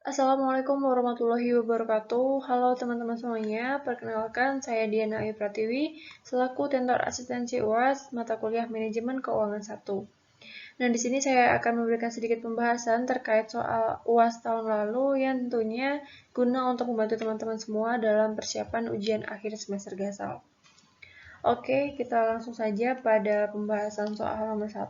Assalamualaikum warahmatullahi wabarakatuh. Halo teman-teman semuanya, perkenalkan saya Diana Ayu Pratiwi, selaku Tentor Asistensi UAS Mata Kuliah Manajemen Keuangan 1. Nah, di sini saya akan memberikan sedikit pembahasan terkait soal UAS tahun lalu yang tentunya guna untuk membantu teman-teman semua dalam persiapan ujian akhir semester Gasal. Oke, kita langsung saja pada pembahasan soal nomor 1.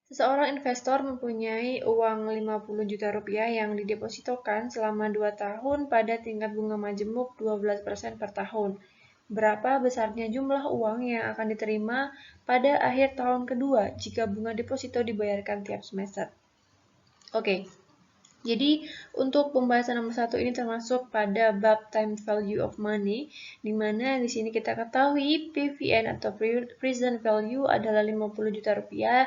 Seseorang investor mempunyai uang 50 juta rupiah yang didepositokan selama 2 tahun pada tingkat bunga majemuk 12% per tahun. Berapa besarnya jumlah uang yang akan diterima pada akhir tahun kedua jika bunga deposito dibayarkan tiap semester? Oke, jadi untuk pembahasan nomor 1 ini termasuk pada bab time value of money, di mana di sini kita ketahui PVN atau present value adalah 50 juta rupiah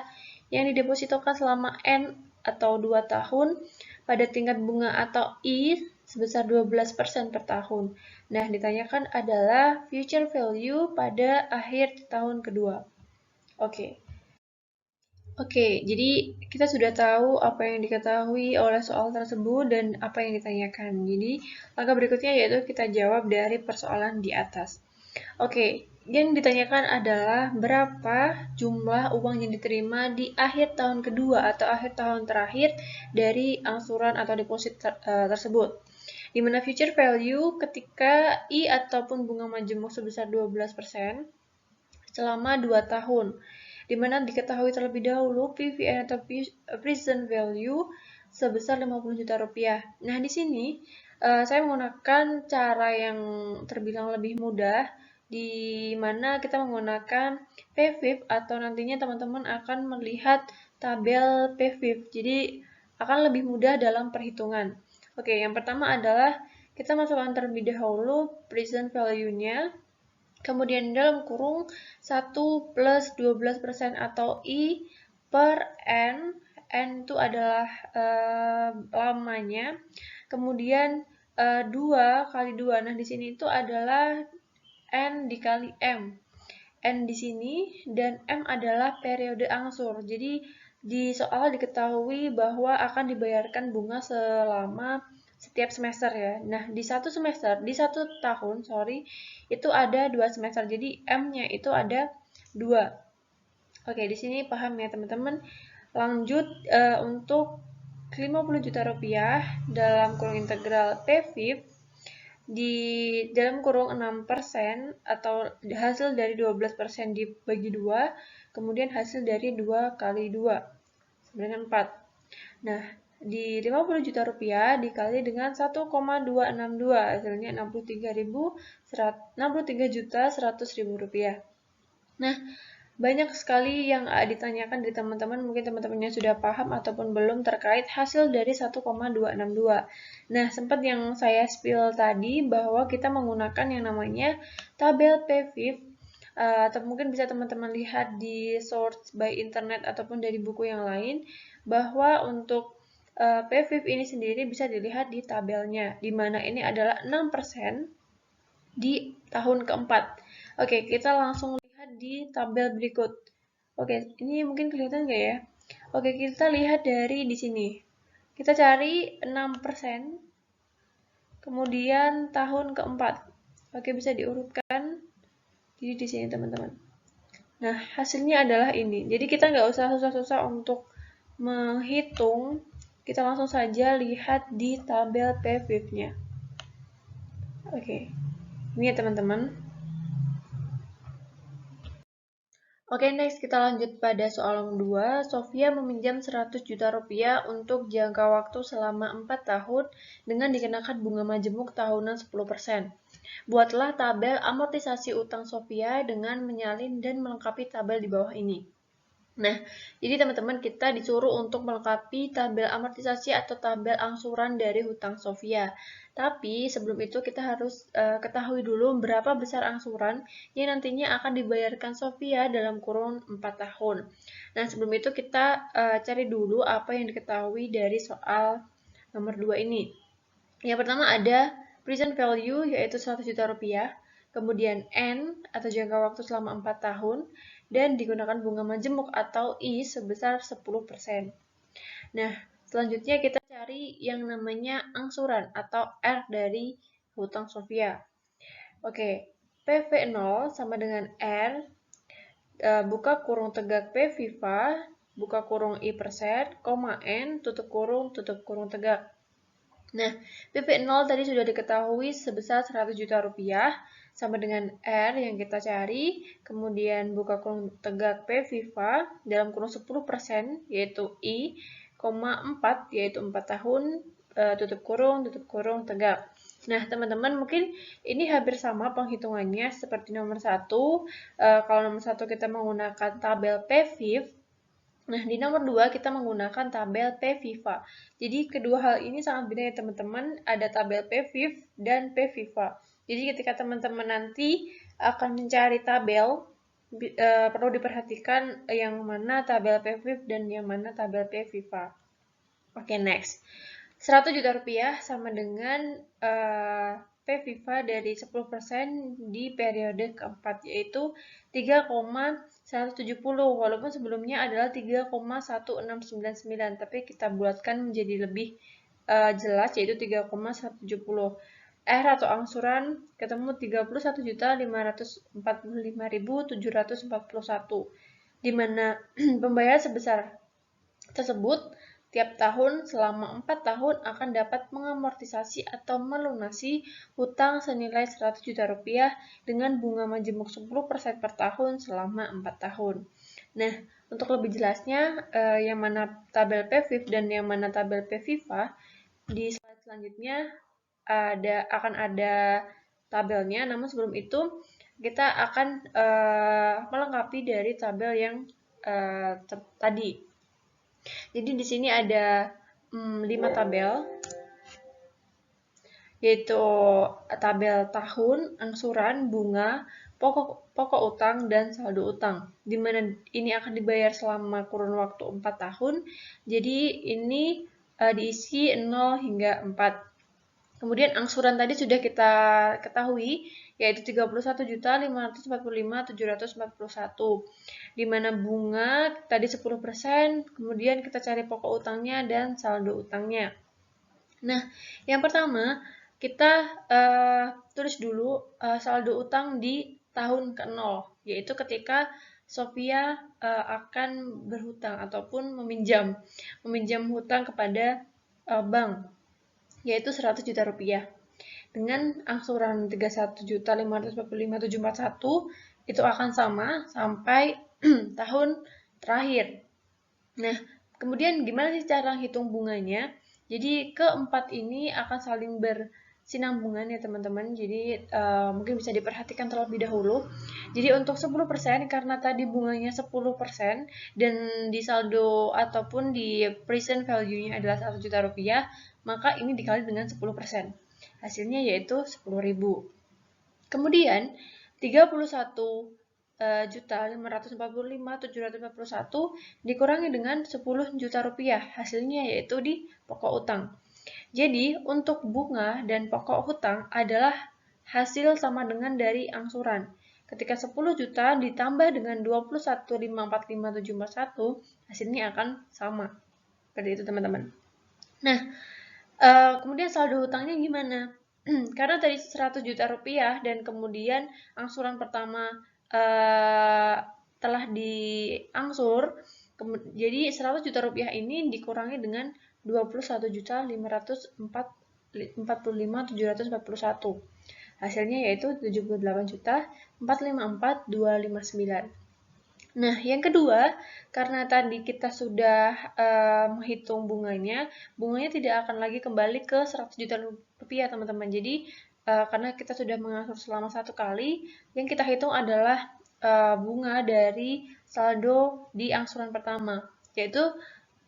yang didepositokan selama N atau 2 tahun pada tingkat bunga atau I sebesar 12% per tahun. Nah, ditanyakan adalah future value pada akhir tahun kedua. Oke, jadi kita sudah tahu apa yang diketahui oleh soal tersebut dan apa yang ditanyakan. Jadi, langkah berikutnya yaitu kita jawab dari persoalan di atas. Oke, yang ditanyakan adalah berapa jumlah uang yang diterima di akhir tahun kedua atau akhir tahun terakhir dari angsuran atau deposit tersebut. Di mana future value ketika I ataupun bunga majemuk sebesar 12% selama 2 tahun, di mana diketahui terlebih dahulu PVN atau present value sebesar 50 juta rupiah. Nah, di sini saya menggunakan cara yang terbilang lebih mudah, di mana kita menggunakan PVIF atau nantinya teman-teman akan melihat tabel PVIF. Jadi, akan lebih mudah dalam perhitungan. Oke, yang pertama adalah kita masukkan terlebih dahulu present value-nya. Kemudian dalam kurung 1 plus 12% atau I per N. N itu adalah lamanya. Kemudian 2 kali 2. Nah, di sini itu adalah N dikali M. N di sini dan M adalah periode angsur. Jadi di soal diketahui bahwa akan dibayarkan bunga selama setiap semester ya. Nah, di satu tahun, itu ada 2 semester. Jadi M-nya itu ada 2. Oke, di sini paham ya teman-teman. Lanjut untuk 50 juta rupiah dalam kurung integral PVIF di dalam kurung 6% atau hasil dari 12% dibagi 2, kemudian hasil dari 2 kali 2 sama dengan 4. Nah, di 50 juta rupiah dikali dengan 1,262, hasilnya 63.100.000 rupiah. Nah, banyak sekali yang ditanyakan dari teman-teman, mungkin teman-temannya sudah paham ataupun belum terkait hasil dari 1,262. Nah, sempat yang saya spill tadi bahwa kita menggunakan yang namanya tabel PVIF, atau mungkin bisa teman-teman lihat di source by internet ataupun dari buku yang lain, bahwa untuk PVIF ini sendiri bisa dilihat di tabelnya, di mana ini adalah 6% di tahun keempat. Oke, kita langsung lihat di tabel berikut. Oke, ini mungkin kelihatan nggak ya? Oke, kita lihat dari di sini. Kita cari 6%, kemudian tahun keempat. Oke, bisa diurutkan. Jadi di sini teman-teman. Nah, hasilnya adalah ini. Jadi kita nggak usah susah-susah untuk menghitung. Kita langsung saja lihat di tabel PVIF-nya. Oke, ini ya teman-teman. Oke, next kita lanjut pada soal nomor 2. Sofia meminjam 100 juta rupiah untuk jangka waktu selama 4 tahun dengan dikenakan bunga majemuk tahunan 10%. Buatlah tabel amortisasi utang Sofia dengan menyalin dan melengkapi tabel di bawah ini. Nah, jadi teman-teman kita disuruh untuk melengkapi tabel amortisasi atau tabel angsuran dari hutang Sofia. Tapi sebelum itu kita harus ketahui dulu berapa besar angsuran yang nantinya akan dibayarkan Sofia dalam kurun 4 tahun. Nah, sebelum itu kita cari dulu apa yang diketahui dari soal nomor 2 ini. Yang pertama ada present value yaitu 100 juta rupiah, kemudian N atau jangka waktu selama 4 tahun, dan digunakan bunga majemuk atau I sebesar 10%. Nah, Selanjutnya kita cari yang namanya angsuran atau R dari hutang Sofia. Oke, PV0 sama dengan R, buka kurung tegak P Viva, buka kurung I%, koma N, tutup kurung tegak. Nah, PP0 tadi sudah diketahui sebesar 100 juta rupiah, sama dengan R yang kita cari, kemudian buka kurung tegak P Viva dalam kurung 10%, yaitu I, 4, yaitu 4 tahun, tutup kurung tegak. Nah, teman-teman mungkin ini hampir sama penghitungannya seperti nomor 1. Kalau nomor 1 kita menggunakan tabel PVIV, nah, di nomor 2 kita menggunakan tabel PViva. Jadi, kedua hal ini sangat beda ya teman-teman. Ada tabel PViv dan PViva. Jadi, ketika teman-teman nanti akan mencari tabel, perlu diperhatikan yang mana tabel PViv dan yang mana tabel PViva. Oke, next. 100 juta rupiah sama dengan PViva dari 10% di periode keempat, yaitu 3,170, walaupun sebelumnya adalah 3,1699, tapi kita bulatkan menjadi lebih jelas, yaitu 3,170. R atau angsuran ketemu 31.545.741, di mana pembayaran sebesar tersebut tiap tahun selama 4 tahun akan dapat mengamortisasi atau melunasi hutang senilai 100 juta rupiah dengan bunga majemuk 10% per tahun selama 4 tahun. Nah, untuk lebih jelasnya yang mana tabel PVIV dan yang mana tabel PViva, di slide selanjutnya akan ada tabelnya, namun sebelum itu kita akan melengkapi dari tabel yang tadi. Jadi di sini ada 5 tabel, yaitu tabel tahun, angsuran, bunga, pokok utang, dan saldo utang. Di mana ini akan dibayar selama kurun waktu 4 tahun. Jadi ini diisi 0 hingga 4. Kemudian angsuran tadi sudah kita ketahui, yaitu 31.545.741. Di mana bunga tadi 10%, kemudian kita cari pokok utangnya dan saldo utangnya. Nah, yang pertama, kita tulis dulu saldo utang di tahun ke-0, yaitu ketika Sofia akan berhutang ataupun meminjam hutang kepada bank, yaitu 100 juta rupiah. Dengan angsuran 31.545.741 itu akan sama sampai tahun terakhir. Nah, kemudian gimana sih cara hitung bunganya? Jadi keempat ini akan saling bersinambungan ya teman-teman. Jadi mungkin bisa diperhatikan terlebih dahulu. Jadi untuk 10% karena tadi bunganya 10% dan di saldo ataupun di present value-nya adalah 1 juta rupiah, maka ini dikali dengan 10%. Hasilnya yaitu 10.000. Kemudian 31.545.741 dikurangi dengan 10 juta rupiah, hasilnya yaitu di pokok utang. Jadi untuk bunga dan pokok hutang adalah hasil sama dengan dari angsuran. Ketika 10 juta ditambah dengan 21.545.741, hasilnya akan sama. Seperti itu teman-teman. Nah, kemudian saldo hutangnya gimana? Karena tadi 100 juta rupiah dan kemudian angsuran pertama telah diangsur, jadi 100 juta rupiah ini dikurangi dengan 21.545.741. Hasilnya yaitu 78.454.259. Nah, yang kedua, karena tadi kita sudah menghitung bunganya tidak akan lagi kembali ke 100 juta rupiah, teman-teman. Jadi, karena kita sudah mengangsur selama 1 kali, yang kita hitung adalah bunga dari saldo di angsuran pertama, yaitu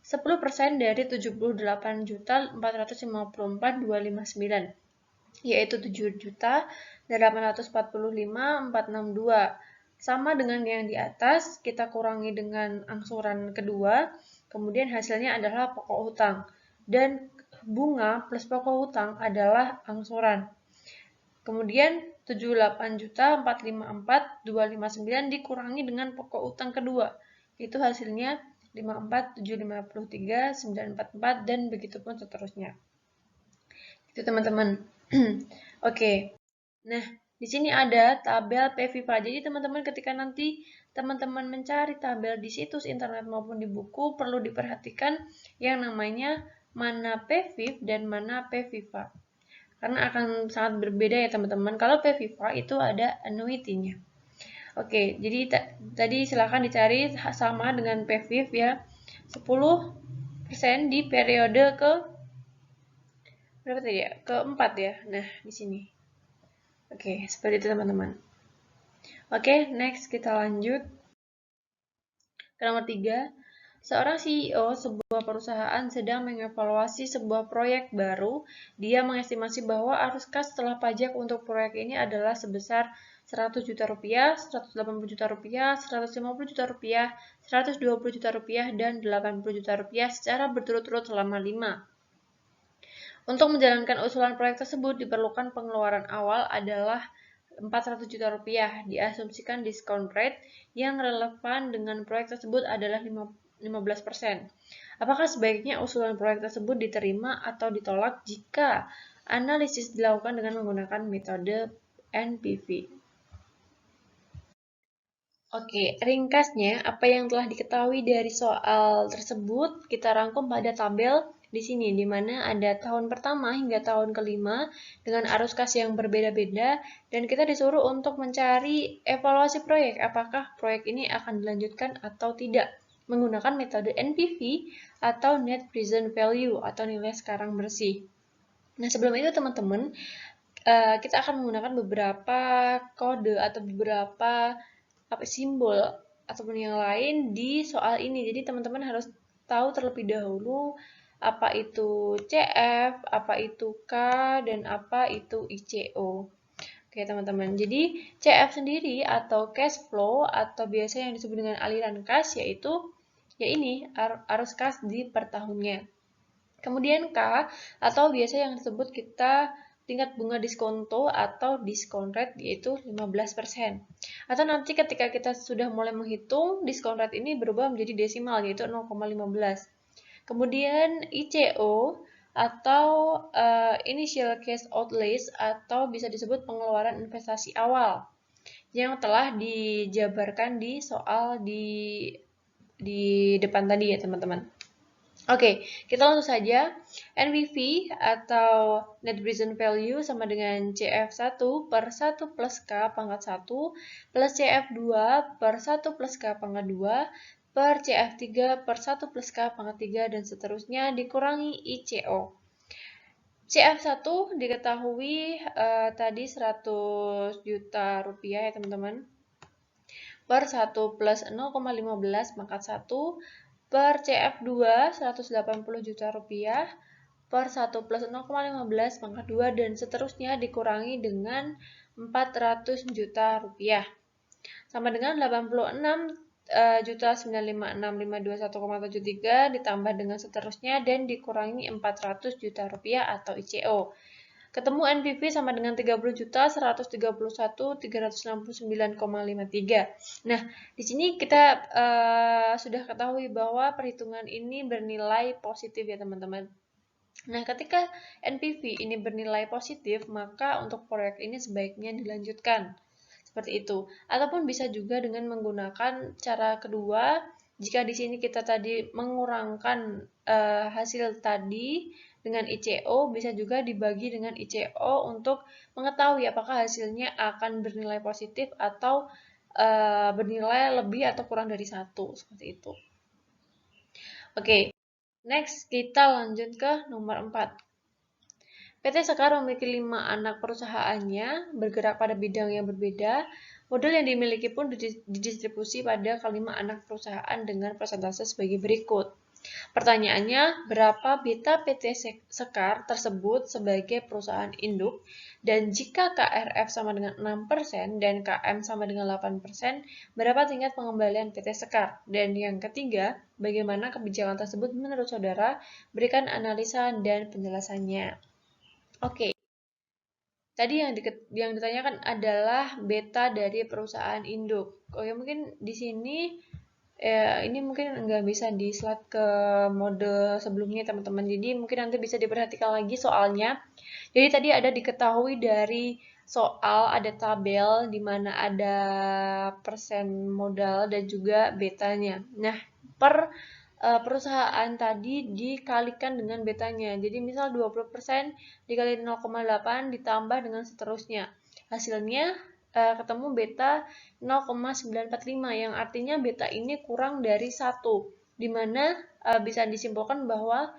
10% dari 78.454.259, yaitu 7.845.462. Sama dengan yang di atas, kita kurangi dengan angsuran kedua, kemudian hasilnya adalah pokok hutang. Dan bunga plus pokok hutang adalah angsuran. Kemudian 78.454.259 dikurangi dengan pokok hutang kedua, itu hasilnya 54, 753, 944, dan begitu pun seterusnya. Itu teman-teman. Oke. Nah, di sini ada tabel PVIVA. Jadi teman-teman ketika nanti teman-teman mencari tabel di situs internet maupun di buku, perlu diperhatikan yang namanya mana PVIV dan mana PVIVA. Karena akan sangat berbeda ya teman-teman. Kalau PVIVA itu ada annuity-nya. Oke, jadi tadi silahkan dicari sama dengan PVIV ya. 10% di periode ke berapa tadi ya? Keempat ya. Nah, di sini. Oke, seperti itu teman-teman. Oke, next kita lanjut ke nomor 3. Seorang CEO sebuah perusahaan sedang mengevaluasi sebuah proyek baru. Dia mengestimasi bahwa arus kas setelah pajak untuk proyek ini adalah sebesar 100 juta rupiah, 180 juta rupiah, 150 juta rupiah, 120 juta rupiah, dan 80 juta rupiah secara berturut-turut selama 5. Untuk menjalankan usulan proyek tersebut diperlukan pengeluaran awal adalah 400 juta rupiah. Diasumsikan discount rate yang relevan dengan proyek tersebut adalah 15%. Apakah sebaiknya usulan proyek tersebut diterima atau ditolak jika analisis dilakukan dengan menggunakan metode NPV? Oke, ringkasnya apa yang telah diketahui dari soal tersebut kita rangkum pada tabel di sini, di mana ada tahun pertama hingga tahun kelima dengan arus kas yang berbeda-beda, dan kita disuruh untuk mencari evaluasi proyek, apakah proyek ini akan dilanjutkan atau tidak, menggunakan metode NPV atau Net Present Value atau nilai sekarang bersih. Nah, sebelum itu teman-teman, kita akan menggunakan beberapa kode atau beberapa simbol ataupun yang lain di soal ini. Jadi teman-teman harus tahu terlebih dahulu apa itu CF, apa itu K, dan apa itu ICO. Oke teman-teman, jadi CF sendiri atau cash flow atau biasa yang disebut dengan aliran kas yaitu ya ini arus kas di per tahunnya. Kemudian K atau biasa yang disebut kita tingkat bunga diskonto atau discount rate yaitu 15%. Atau nanti ketika kita sudah mulai menghitung, discount rate ini berubah menjadi desimal yaitu 0,15. Kemudian ICO atau initial cash outlays atau bisa disebut pengeluaran investasi awal yang telah dijabarkan di soal di depan tadi ya teman-teman. Oke, kita langsung saja. NPV atau Net Present Value sama dengan CF1 per 1 plus K pangkat 1 plus CF2 per 1 plus K pangkat 2 per CF3 per 1 plus K pangkat 3 dan seterusnya dikurangi ICO. CF1 diketahui tadi 100 juta rupiah ya teman-teman. Per 1 plus 0,15 pangkat 1 per CF2 180 juta rupiah per 1 plus 0,15 pangkat 2 dan seterusnya dikurangi dengan 400 juta rupiah sama dengan 86 juta 956.521,73 ditambah dengan seterusnya dan dikurangi 400 juta rupiah atau ICO. Ketemu NPV sama dengan 30 juta 131.369,53. Nah, di sini kita sudah ketahui bahwa perhitungan ini bernilai positif ya teman-teman. Nah, ketika NPV ini bernilai positif, maka untuk proyek ini sebaiknya dilanjutkan. Seperti itu. Ataupun bisa juga dengan menggunakan cara kedua, jika di sini kita tadi mengurangkan hasil tadi dengan ICO, bisa juga dibagi dengan ICO untuk mengetahui apakah hasilnya akan bernilai positif atau bernilai lebih atau kurang dari 1, seperti itu. Oke, next kita lanjut ke nomor 4. PT Sekar memiliki 5 anak perusahaannya, bergerak pada bidang yang berbeda. Modal yang dimiliki pun didistribusi pada kelima anak perusahaan dengan persentase sebagai berikut. Pertanyaannya, berapa beta PT Sekar tersebut sebagai perusahaan induk? Dan jika KRF sama dengan 6% dan KM sama dengan 8%, berapa tingkat pengembalian PT Sekar? Dan yang ketiga, bagaimana kebijakan tersebut menurut saudara? Berikan analisa dan penjelasannya. Oke, tadi yang ditanyakan adalah beta dari perusahaan induk. Oke, mungkin di sini Ini mungkin nggak bisa di slide ke mode sebelumnya teman-teman, jadi mungkin nanti bisa diperhatikan lagi soalnya. Jadi tadi ada diketahui dari soal, ada tabel di mana ada persen modal dan juga betanya. Nah, per perusahaan tadi dikalikan dengan betanya. Jadi misal 20% dikali 0,8 ditambah dengan seterusnya. Hasilnya ketemu beta 0,945 yang artinya beta ini kurang dari 1, di mana bisa disimpulkan bahwa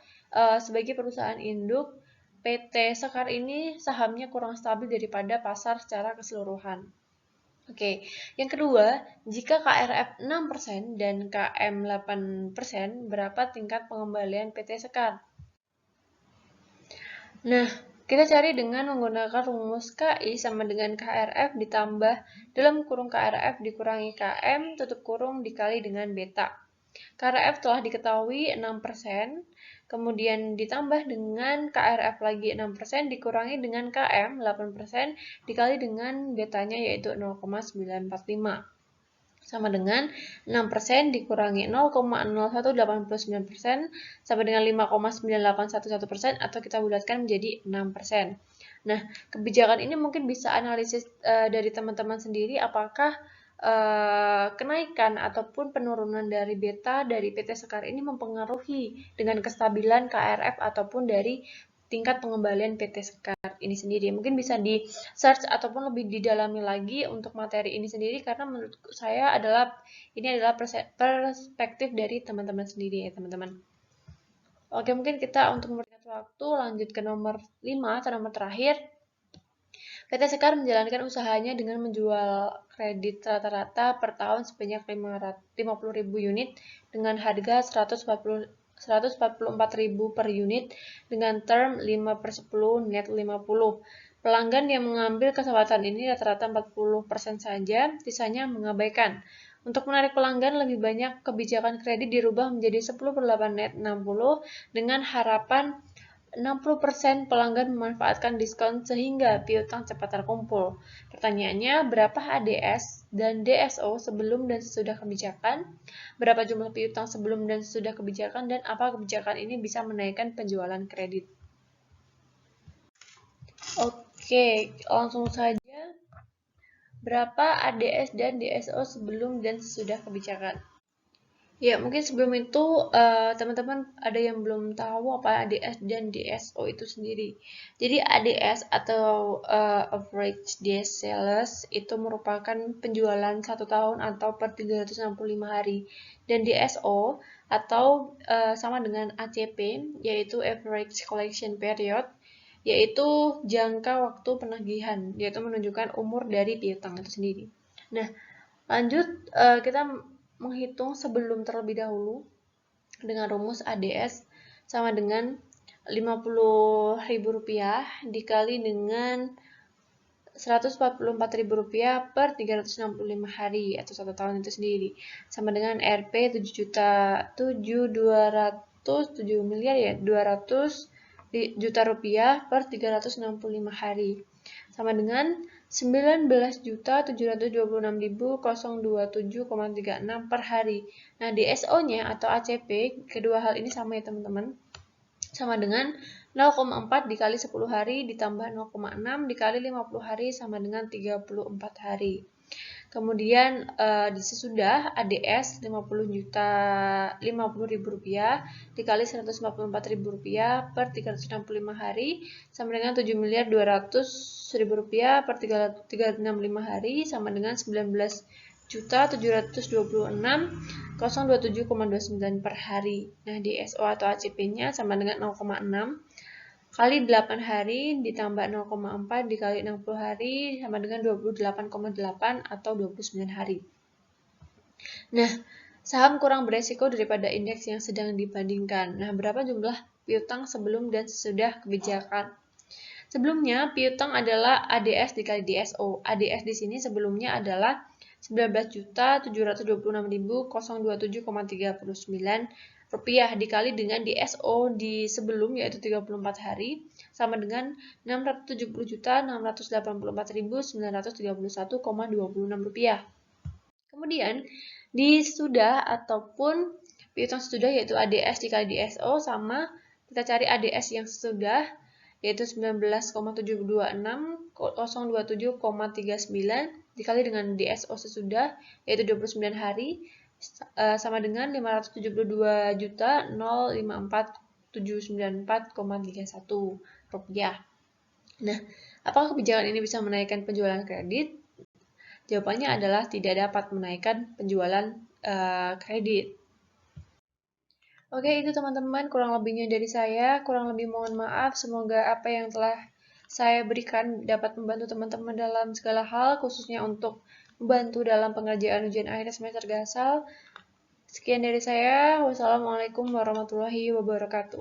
sebagai perusahaan induk PT Sekar ini sahamnya kurang stabil daripada pasar secara keseluruhan. Oke, yang kedua, jika KRF 6% dan KM 8%, berapa tingkat pengembalian PT Sekar? Nah, kita cari dengan menggunakan rumus KI sama dengan KRF ditambah dalam kurung KRF dikurangi KM tutup kurung dikali dengan beta. KRF telah diketahui 6%, kemudian ditambah dengan KRF lagi 6% dikurangi dengan KM 8% dikali dengan betanya yaitu 0,945. Sama dengan 6% dikurangi 0,0189% sama dengan 5,9811% atau kita bulatkan menjadi 6%. Nah, kebijakan ini mungkin bisa analisis dari teman-teman sendiri apakah kenaikan ataupun penurunan dari beta dari PT Sekar ini mempengaruhi dengan kestabilan KRF ataupun dari tingkat pengembalian PT Sekar ini sendiri. Mungkin bisa di search ataupun lebih didalami lagi untuk materi ini sendiri karena menurut saya ini adalah perspektif dari teman-teman sendiri ya teman-teman. Oke, mungkin kita untuk mempersingkat waktu lanjut ke nomor 5 atau nomor terakhir. PT Sekar menjalankan usahanya dengan menjual kredit rata-rata per tahun sebanyak 50.000 unit dengan harga 144.000 per unit dengan term 5/10 net 50. Pelanggan yang mengambil kesempatan ini rata-rata 40% saja, sisanya mengabaikan. Untuk menarik pelanggan, lebih banyak kebijakan kredit dirubah menjadi 10/8 net 60 dengan harapan 60% pelanggan memanfaatkan diskon sehingga piutang cepat terkumpul. Pertanyaannya, berapa ADS dan DSO sebelum dan sesudah kebijakan? Berapa jumlah piutang sebelum dan sesudah kebijakan? Dan apa kebijakan ini bisa menaikkan penjualan kredit? Oke, langsung saja. Berapa ADS dan DSO sebelum dan sesudah kebijakan? Ya, mungkin sebelum itu teman-teman ada yang belum tahu apa ADS dan DSO itu sendiri. Jadi ADS atau Average Days Sales itu merupakan penjualan 1 tahun atau per 365 hari. Dan DSO atau sama dengan ACP yaitu Average Collection Period yaitu jangka waktu penagihan, yaitu menunjukkan umur dari piutang itu sendiri. Nah, lanjut kita menghitung sebelum terlebih dahulu dengan rumus ADS sama dengan Rp50.000 dikali dengan Rp144.000 per 365 hari atau 1 tahun itu sendiri sama dengan Rp 7 miliar ya 200 juta rupiah per 365 hari sama dengan 19.726.027,36 per hari. Nah, DSO-nya atau ACP, kedua hal ini sama ya teman-teman. Sama dengan 0,4 dikali 10 hari ditambah 0,6 dikali 50 hari sama dengan 34 hari. Kemudian di sesudah ADS Rp50.000 dikali Rp144.000 per 365 hari sama dengan Rp7.200.000 per 365 hari sama dengan 19.726.027,29 per hari. Nah, DSO atau ACP-nya sama dengan 0,6 kali 8 hari ditambah 0,4 dikali 60 hari sama dengan 28,8 atau 29 hari. Nah, saham kurang beresiko daripada indeks yang sedang dibandingkan. Nah, berapa jumlah piutang sebelum dan sesudah kebijakan? Sebelumnya, piutang adalah ADS dikali DSO. ADS di sini sebelumnya adalah 19.726.027,39 rupiah dikali dengan DSO di sebelum yaitu 34 hari sama dengan 670.684.931,26 rupiah. Kemudian Di sudah ataupun piutang sesudah yaitu ADS dikali DSO sama kita cari ADS yang sesudah yaitu 19,726,027,39 dikali dengan DSO sesudah yaitu 29 hari sama dengan 572.054.794,31 rupiah. Nah, apakah kebijakan ini bisa menaikkan penjualan kredit? Jawabannya adalah tidak dapat menaikkan penjualan kredit. Oke, itu teman-teman kurang lebihnya dari saya. Kurang lebih mohon maaf. Semoga apa yang telah saya berikan dapat membantu teman-teman dalam segala hal, khususnya untuk membantu dalam pengerjaan ujian akhir semester Gasal. Sekian dari saya. Wassalamualaikum warahmatullahi wabarakatuh.